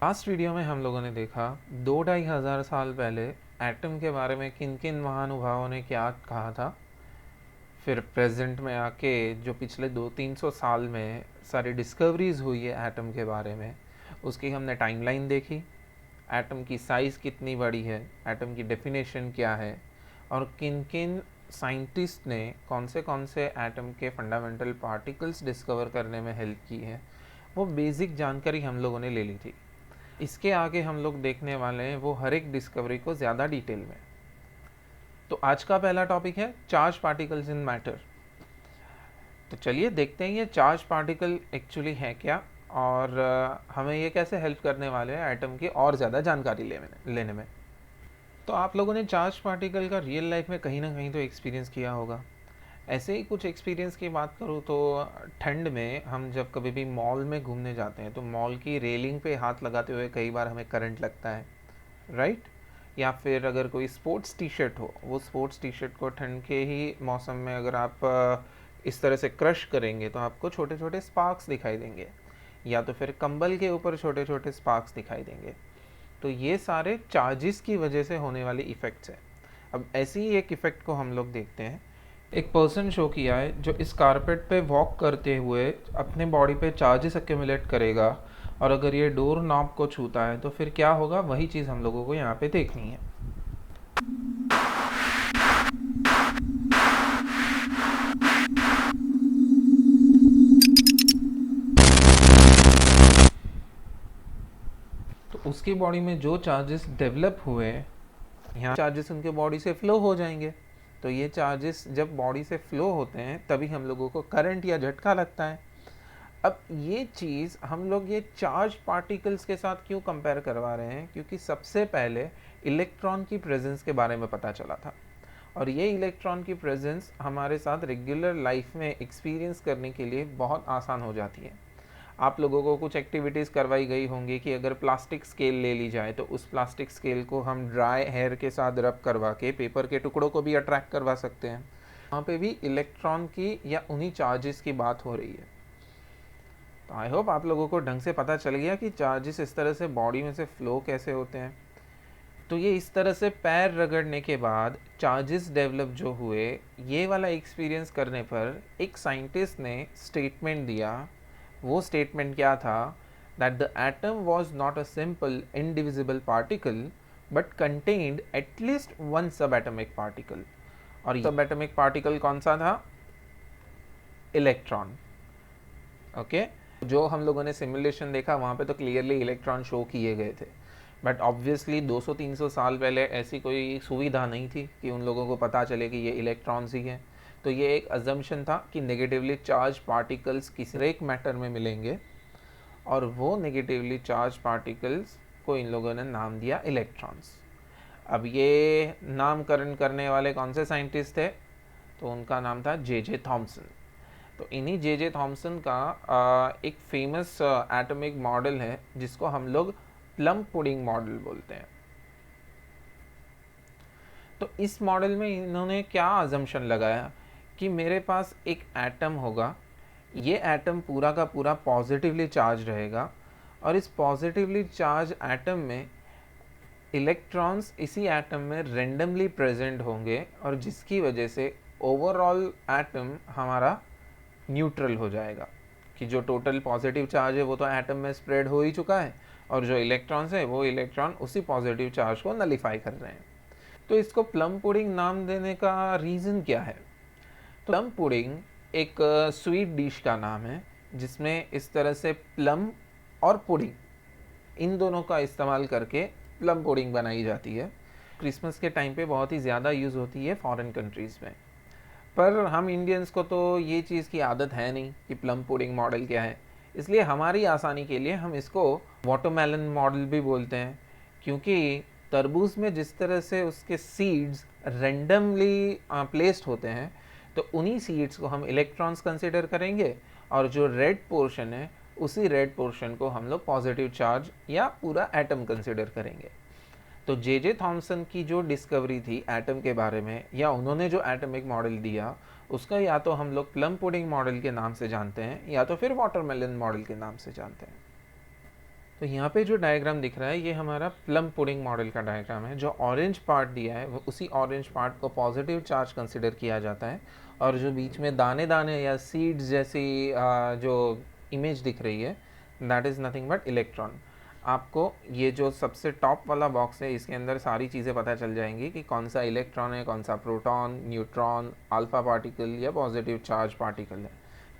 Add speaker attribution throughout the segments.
Speaker 1: Last video में हम लोगों ने देखा 2-2.5 हज़ार साल पहले एटम के बारे में किन किन महानुभावों ने क्या कहा था। फिर प्रेजेंट में आके जो पिछले 200-300 साल में सारी डिस्कवरीज हुई है एटम के बारे में, उसकी हमने टाइमलाइन देखी। एटम की साइज़ कितनी बड़ी है, एटम की डेफिनेशन क्या है, और किन किन साइंटिस्ट ने कौन से एटम के फंडामेंटल पार्टिकल्स डिस्कवर करने में हेल्प की है, वो बेसिक जानकारी हम लोगों ने ले ली थी। इसके आगे हम लोग देखने वाले हैं वो हर एक डिस्कवरी को ज़्यादा डिटेल में। तो आज का पहला टॉपिक है चार्ज पार्टिकल्स इन मैटर। तो चलिए देखते हैं ये चार्ज पार्टिकल एक्चुअली है क्या, और हमें ये कैसे हेल्प करने वाले हैं एटम की और ज़्यादा जानकारी लेने में। तो आप लोगों ने चार्ज पार्टिकल का रियल लाइफ में कहीं ना कहीं तो एक्सपीरियंस किया होगा। ऐसे ही कुछ एक्सपीरियंस की बात करूँ तो ठंड में हम जब कभी भी मॉल में घूमने जाते हैं तो मॉल की रेलिंग पे हाथ लगाते हुए कई बार हमें करंट लगता है, राइट। या फिर अगर कोई स्पोर्ट्स टी शर्ट हो, वो स्पोर्ट्स टी शर्ट को ठंड के ही मौसम में अगर आप इस तरह से क्रश करेंगे तो आपको छोटे छोटे स्पार्क्स दिखाई देंगे, या तो फिर कंबल के ऊपर छोटे छोटे स्पार्क्स दिखाई देंगे। तो ये सारे चार्जेस की वजह से होने वाले इफ़ेक्ट्स हैं। अब ऐसी ही एक इफ़ेक्ट को हम लोग देखते हैं। एक पर्सन शो किया है जो इस कारपेट पे वॉक करते हुए अपने बॉडी पे चार्जेस एक्यूमुलेट करेगा, और अगर ये डोर नॉब को छूता है तो फिर क्या होगा, वही चीज़ हम लोगों को यहाँ पे देखनी है। तो उसकी बॉडी में जो चार्जेस डेवलप हुए, यहाँ चार्जेस उनके बॉडी से फ्लो हो जाएंगे। तो ये चार्जेस जब बॉडी से फ्लो होते हैं तभी हम लोगों को करंट या झटका लगता है। अब ये चीज़ हम लोग ये चार्ज पार्टिकल्स के साथ क्यों कंपेयर करवा रहे हैं, क्योंकि सबसे पहले इलेक्ट्रॉन की प्रेजेंस के बारे में पता चला था, और ये इलेक्ट्रॉन की प्रेजेंस हमारे साथ रेगुलर लाइफ में एक्सपीरियंस करने के लिए बहुत आसान हो जाती है। आप लोगों को कुछ एक्टिविटीज़ करवाई गई होंगी कि अगर प्लास्टिक स्केल ले ली जाए तो उस प्लास्टिक स्केल को हम ड्राई हेयर के साथ रब करवा के पेपर के टुकड़ों को भी अट्रैक्ट करवा सकते हैं। वहाँ पे भी इलेक्ट्रॉन की या उन्हीं चार्जेस की बात हो रही है। तो आई होप आप लोगों को ढंग से पता चल गया कि चार्जेस इस तरह से बॉडी में से फ्लो कैसे होते हैं। तो ये इस तरह से पैर रगड़ने के बाद चार्जेस डेवलप जो हुए, ये वाला एक्सपीरियंस करने पर एक साइंटिस्ट ने स्टेटमेंट दिया। वो स्टेटमेंट क्या था, that the atom was not a simple indivisible particle but contained at least one सब एटमिक पार्टिकल। और सब एटमिक पार्टिकल कौन सा था? इलेक्ट्रॉन। ओके, जो हम लोगों ने सिमुलेशन देखा वहाँ पे तो क्लियरली इलेक्ट्रॉन शो किए गए थे, बट ऑब्वियसली 200-300 साल पहले ऐसी कोई सुविधा नहीं थी कि उन लोगों को पता चले कि ये इलेक्ट्रॉन्स ही हैं। तो ये एक अजम्पशन था कि नेगेटिवली चार्ज पार्टिकल्स किसी एक मैटर में मिलेंगे, और वो नेगेटिवली चार्ज पार्टिकल्स को इन लोगों ने नाम दिया इलेक्ट्रॉन्स। अब ये नामकरण करने वाले कौन से साइंटिस्ट थे? तो उनका नाम था जे थॉमसन। तो इन्हीं जे थॉमसन का एक फेमस एटॉमिक मॉडल है जिसको हम लोग प्लम पुडिंग मॉडल बोलते हैं। तो इस मॉडल में इन्होंने क्या अजम्पशन लगाया कि मेरे पास एक एटम होगा, ये एटम पूरा का पूरा पॉजिटिवली चार्ज रहेगा, और इस पॉजिटिवली चार्ज एटम में इलेक्ट्रॉन्स इसी एटम में रेंडमली प्रेजेंट होंगे, और जिसकी वजह से ओवरऑल एटम हमारा न्यूट्रल हो जाएगा, कि जो टोटल पॉजिटिव चार्ज है वो तो एटम में स्प्रेड हो ही चुका है, और जो इलेक्ट्रॉन्स है वो इलेक्ट्रॉन उसी पॉजिटिव चार्ज को नलीफाई कर रहे हैं। तो इसको प्लम पुडिंग नाम देने का रीज़न क्या है? तो प्लम पुडिंग एक स्वीट डिश का नाम है जिसमें इस तरह से प्लम और पुडिंग, इन दोनों का इस्तेमाल करके प्लम पुडिंग बनाई जाती है। क्रिसमस के टाइम पे बहुत ही ज़्यादा यूज़ होती है फॉरेन कंट्रीज़ में, पर हम इंडियंस को तो ये चीज़ की आदत है नहीं कि प्लम पुडिंग मॉडल क्या है, इसलिए हमारी आसानी के लिए हम इसको वाटरमेलन मॉडल भी बोलते हैं। क्योंकि तरबूज में जिस तरह से उसके सीड्स रेंडमली प्लेस्ड होते हैं, तो उन्हीं सीड्स को हम इलेक्ट्रॉन्स कंसिडर करेंगे, और जो रेड पोर्शन है उसी रेड पोर्शन को हम लोग पॉजिटिव चार्ज या पूरा एटम कंसिडर करेंगे। तो जे थॉमसन की जो डिस्कवरी थी एटम के बारे में, या उन्होंने जो एटमिक मॉडल दिया, उसका या तो हम लोग प्लम पुडिंग मॉडल के नाम से जानते हैं या तो फिर वाटरमेलन मॉडल के नाम से जानते हैं। तो यहाँ पे जो डायग्राम दिख रहा है ये हमारा प्लम पुडिंग मॉडल का डायग्राम है। जो ऑरेंज पार्ट दिया है वो उसी ऑरेंज पार्ट को पॉजिटिव चार्ज कंसिडर किया जाता है, और जो बीच में दाने दाने या सीड्स जैसी जो इमेज दिख रही है that is nothing but electron. आपको ये जो सबसे टॉप वाला बॉक्स है इसके अंदर सारी चीज़ें पता चल जाएंगी कि कौन सा इलेक्ट्रॉन है, कौन सा प्रोटॉन, न्यूट्रॉन, अल्फा पार्टिकल या पॉजिटिव चार्ज पार्टिकल है।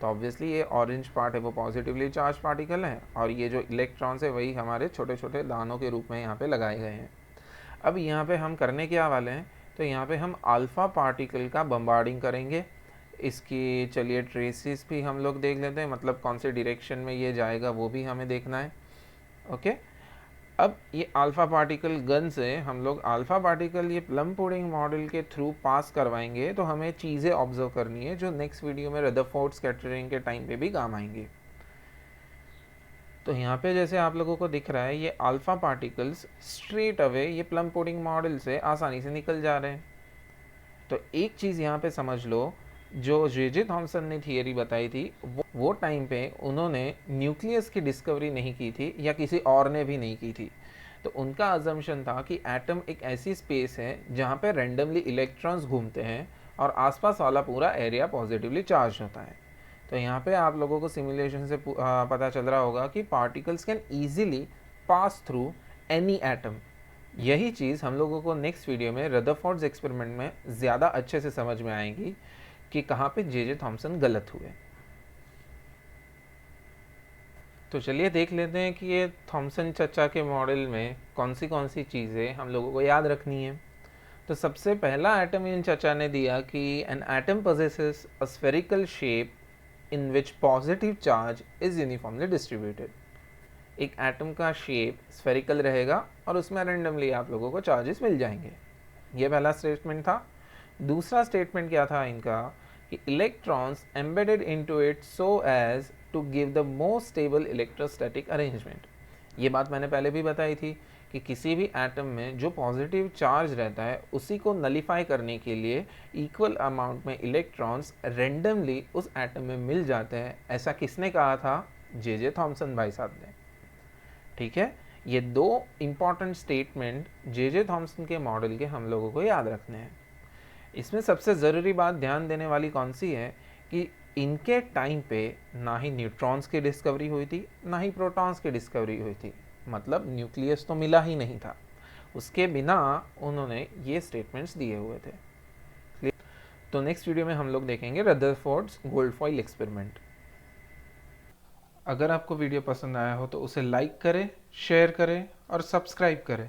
Speaker 1: तो ऑब्वियसली ये ऑरेंज पार्ट है वो पॉजिटिवली चार्ज पार्टिकल है, और ये जो इलेक्ट्रॉन्स है वही हमारे छोटे छोटे दानों के रूप में यहाँ पे लगाए गए हैं। अब यहाँ पे हम करने क्या वाले हैं, तो यहाँ पे हम अल्फ़ा पार्टिकल का बम्बार्डिंग करेंगे। इसकी चलिए ट्रेसेस भी हम लोग देख लेते हैं, मतलब कौन से डायरेक्शन में ये जाएगा वो भी हमें देखना है। ओके, अब ये अल्फ़ा पार्टिकल गन से हम लोग अल्फ़ा पार्टिकल ये प्लम पुडिंग मॉडल के थ्रू पास करवाएंगे, तो हमें चीज़ें ऑब्जर्व करनी है जो नेक्स्ट वीडियो में रदरफोर्ड स्कैटरिंग के टाइम पे भी काम आएंगे। तो यहाँ पे जैसे आप लोगों को दिख रहा है ये अल्फ़ा पार्टिकल्स स्ट्रेट अवे ये प्लम पुडिंग मॉडल से आसानी से निकल जा रहे हैं। तो एक चीज़ यहाँ पे समझ लो, जो जे थॉमसन ने थियरी बताई थी वो टाइम पे उन्होंने न्यूक्लियस की डिस्कवरी नहीं की थी, या किसी और ने भी नहीं की थी। तो उनका अजम्पशन था कि एटम एक ऐसी स्पेस है जहाँ पे रैंडमली इलेक्ट्रॉन्स घूमते हैं और आसपास वाला पूरा एरिया पॉजिटिवली चार्ज होता है। तो यहाँ पे आप लोगों को सिमुलेशन से पता चल रहा होगा कि particles can easily pass through any atom. यही चीज़ हम लोगों को नेक्स्ट वीडियो में रदरफोर्ड्स एक्सपेरिमेंट में ज़्यादा अच्छे से समझ में आएगी कि कहाँ पे जे थॉमसन गलत हुए। तो चलिए देख लेते हैं कि ये थॉमसन चचा के मॉडल में कौन सी चीज़ें हम लोगों को याद रखनी है। तो सबसे पहला एटम इन चचा ने दिया कि an atom possesses a spherical shape in which positive charge is uniformly distributed. एक एटम का शेप स्फेरिकल रहेगा और उसमें रैंडमली आप लोगों को चार्जेस मिल जाएंगे। ये पहला स्टेटमेंट था। दूसरा स्टेटमेंट क्या था इनका, कि electrons embedded into it so as to give the most stable electrostatic arrangement. ये बात मैंने पहले भी बताई थी कि किसी भी एटम में जो पॉजिटिव चार्ज रहता है उसी को नलीफाई करने के लिए इक्वल अमाउंट में इलेक्ट्रॉन्स रैंडमली उस एटम में मिल जाते हैं। ऐसा किसने कहा था? जे थॉमसन भाई साहब ने। ठीक है, ये दो इम्पॉर्टेंट स्टेटमेंट जे थॉमसन के मॉडल के हम लोगों को याद रखने हैं। इसमें सबसे ज़रूरी बात ध्यान देने वाली कौन सी है कि इनके टाइम पे ना ही न्यूट्रॉन्स की डिस्कवरी हुई थी ना ही प्रोटॉन्स की डिस्कवरी हुई थी, मतलब न्यूक्लियस तो मिला ही नहीं था। उसके बिना उन्होंने ये स्टेटमेंट्स दिए हुए थे। तो नेक्स्ट वीडियो में हम लोग देखेंगे रदरफोर्ड्स गोल्ड फॉइल एक्सपेरिमेंट। अगर आपको वीडियो पसंद आया हो तो उसे लाइक करें, शेयर करें और सब्सक्राइब करें।